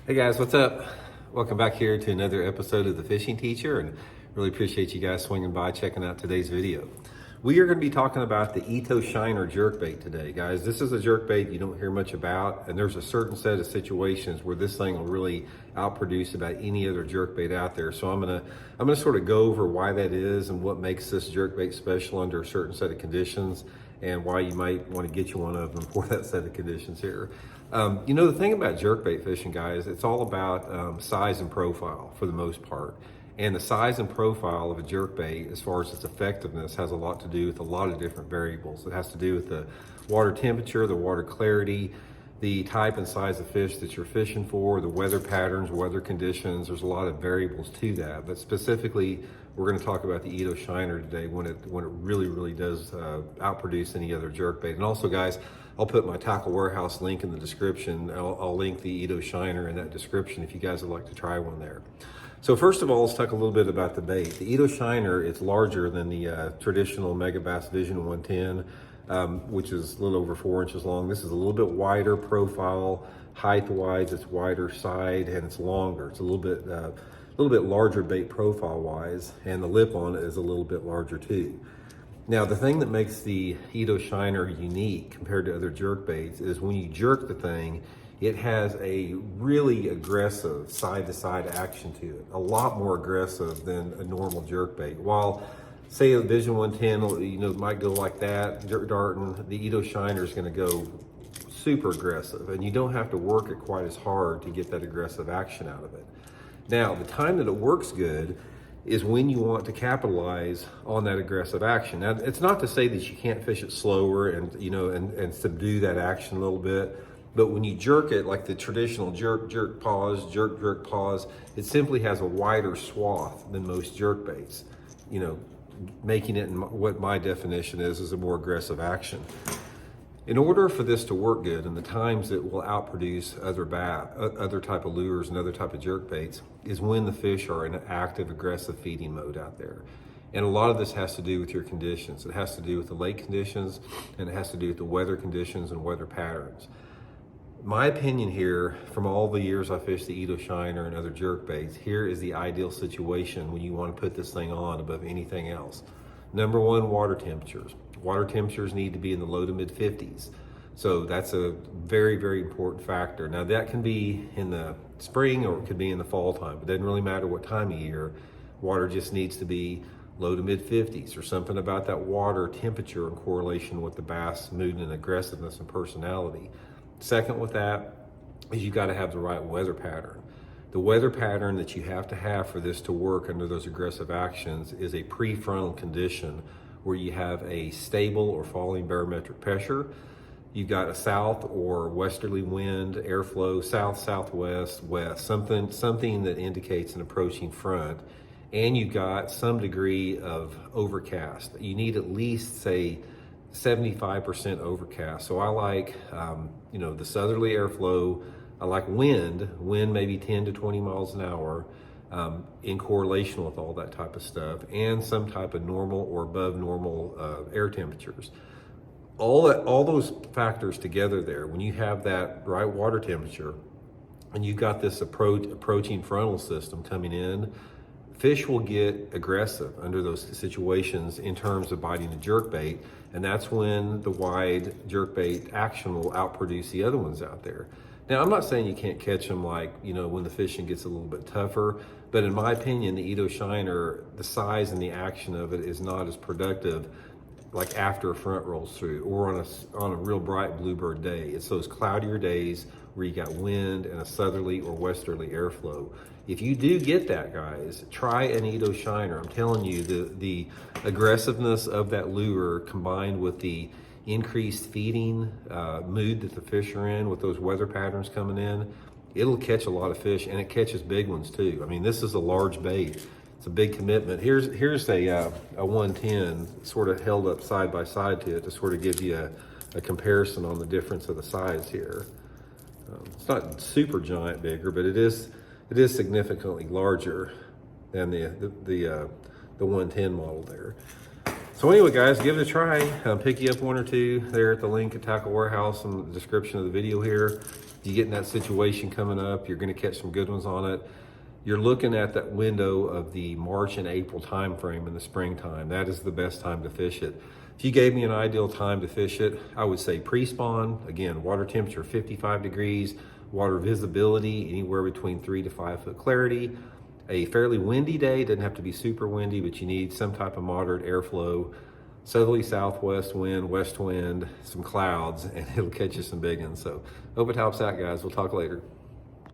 Hey guys, what's up? Welcome back here to another episode of The Fishing Teacher, and really appreciate you guys swinging by checking out today's video. We are going to be talking about the Ito Shiner jerkbait today, guys. This is a jerkbait you don't hear much about, and there's a certain set of situations where this thing will really outproduce about any other jerkbait out there. So I'm gonna sort of go over why that is and what makes this jerkbait special under a certain set of conditions, and why you might want to get you one of them for that set of conditions here. The thing about jerkbait fishing, guys, it's all about size and profile for the most part. And the size and profile of a jerkbait, as far as its effectiveness, has a lot to do with a lot of different variables. It has to do with the water temperature, the water clarity, the type and size of fish that you're fishing for, the weather patterns, weather conditions. There's a lot of variables to that. But specifically, we're going to talk about the Ito Shiner today when it really does outproduce any other jerkbait. And also, guys, I'll put my Tackle Warehouse link in the description. I'll link the Ito Shiner in that description if you guys would like to try one there. So first of all, let's talk a little bit about the bait. The Ito Shiner is larger than the traditional Megabass Vision 110, which is a little over 4 inches long. This is a little bit wider profile, height-wise, it's wider side, and it's longer. It's a little bit larger bait profile-wise, and the lip on it is a little bit larger too. Now, the thing that makes the Ito Shiner unique compared to other jerkbaits is when you jerk the thing, it has a really aggressive side-to-side action to it, a lot more aggressive than a normal jerkbait. While, say, a Vision 110, might go like that, darting, the Ito Shiner is going to go super aggressive, and you don't have to work it quite as hard to get that aggressive action out of it. Now, the time that it works good is when you want to capitalize on that aggressive action. Now, it's not to say that you can't fish it slower and subdue that action a little bit. But when you jerk it, like the traditional jerk, pause, jerk, pause, it simply has a wider swath than most jerkbaits, making it, what my definition is a more aggressive action. In order for this to work good, and the times it will outproduce other type of lures and other type of jerkbaits, is when the fish are in an active, aggressive feeding mode out there. And a lot of this has to do with your conditions. It has to do with the lake conditions, and it has to do with the weather conditions and weather patterns. My opinion here, from all the years I fished the Ito Shiner and other jerkbaits, here is the ideal situation when you want to put this thing on above anything else. Number one, water temperatures. Water temperatures need to be in the low to mid 50s. So that's a very important factor. Now that can be in the spring or it could be in the fall time. It doesn't really matter what time of year. Water just needs to be low to mid 50s, or something about that water temperature in correlation with the bass mood and aggressiveness and personality. Second with that is you got to have the right weather pattern. The weather pattern that you have to have for this to work under those aggressive actions is a prefrontal condition where you have a stable or falling barometric pressure. You've got a south or westerly wind, airflow, south, southwest, west, something that indicates an approaching front, and you've got some degree of overcast. You need at least, say, 75% overcast. So I like, the southerly airflow. I like wind maybe 10 to 20 miles an hour, in correlation with all that type of stuff, and some type of normal or above normal air temperatures. All those factors together there, when you have that right water temperature and you've got this approaching frontal system coming in, fish will get aggressive under those situations in terms of biting a jerkbait, and that's when the wide jerkbait action will outproduce the other ones out there. Now, I'm not saying you can't catch them when the fishing gets a little bit tougher, but in my opinion, the Ito Shiner, the size and the action of it is not as productive like after a front rolls through or on a real bright bluebird day. It's those cloudier days where you got wind and a southerly or westerly airflow. If you do get that, guys, try an Ito Shiner. I'm telling you, the aggressiveness of that lure combined with the increased feeding mood that the fish are in with those weather patterns coming in, it'll catch a lot of fish, and it catches big ones too. I mean, this is a large bait. It's a big commitment. Here's a 110 sort of held up side by side to it to sort of give you a comparison on the difference of the size here. It's not super giant bigger, but it is significantly larger than the 110 model there. So anyway, guys, give it a try. Pick you up one or two there at the link at Tackle Warehouse in the description of the video here. If you get in that situation coming up, you're going to catch some good ones on it. You're looking at that window of the March and April time frame in the springtime. That is the best time to fish it. If you gave me an ideal time to fish it, I would say pre-spawn. Again, water temperature 55 degrees, water visibility anywhere between 3 to 5 foot clarity. A fairly windy day, doesn't have to be super windy, but you need some type of moderate airflow, southerly southwest wind, west wind, some clouds, and it'll catch you some big ones. So hope it helps out, guys. We'll talk later.